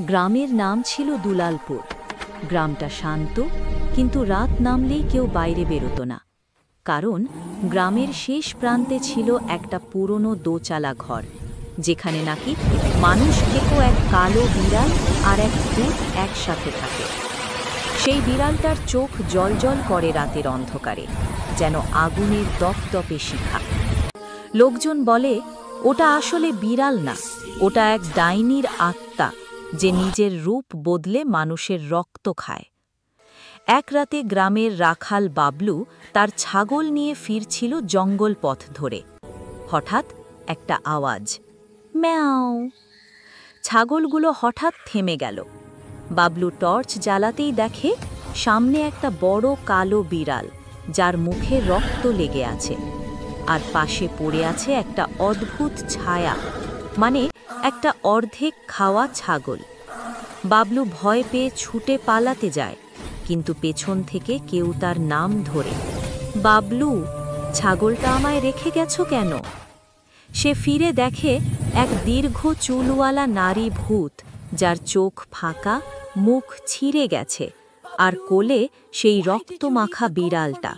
গ্রামের নাম ছিল দুলালপুর। গ্রামটা শান্ত, কিন্তু রাত নামলেই কেউ বাইরে বেরোতো না। কারণ গ্রামের শেষ প্রান্তে ছিল একটা পুরনো দোচালা ঘর, যেখানে নাকি মানুষ খেত এক কালো বিড়াল আর এক ভূত একসাথে থাকে। সেই বিড়ালটার চোখ জ্বলজ্বল করে রাতের অন্ধকারে, যেন আগুনের দপদপে শিখা। লোকজন বলে ওটা আসলে বিড়াল না, ওটা এক ডাইনির আত্মা, যে নিজের রূপ বদলে মানুষের রক্ত খায়। এক রাতে গ্রামের রাখাল বাবলু তার ছাগল নিয়ে ফিরছিল জঙ্গল পথ ধরে। হঠাৎ একটা আওয়াজ, ম্যাও। ছাগলগুলো হঠাৎ থেমে গেল। বাবলু টর্চ জ্বালাতেই দেখে সামনে একটা বড় কালো বিড়াল, যার মুখে রক্ত লেগে আছে, আর পাশে পড়ে আছে একটা অদ্ভুত ছায়া, মানে একটা অর্ধেক খাওয়া ছাগল। বাবলু ভয় পেয়ে ছুটে পালাতে যায়, কিন্তু পেছন থেকে কেউ তার নাম ধরে, বাবলু, ছাগলটা আমায় রেখে গেছো কেন? সে ফিরে দেখে এক দীর্ঘ চুলওয়ালা নারী ভূত, যার চোখ ফাঁকা, মুখ ছিঁড়ে গেছে, আর কোলে সেই রক্তমাখা বিড়ালটা।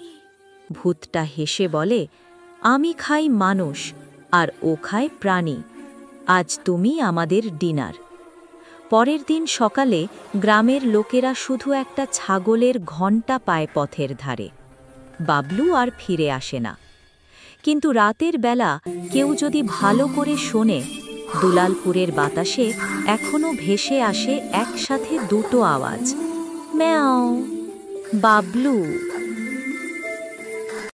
ভূতটা হেসে বলে, আমি খাই মানুষ, আর ও খায় প্রাণী। আজ তুমি আমাদের ডিনার। পরের দিন সকালে গ্রামের লোকেরা শুধু একটা ছাগলের ঘণ্টা পায় পথের ধারে। বাবলু আর ফিরে আসে না। কিন্তু রাতের বেলা কেউ যদি ভালো করে শোনে, দুলালপুরের বাতাসে এখনো ভেসে আসে একসাথে দুটো আওয়াজ, ম্যাও, বাবলু।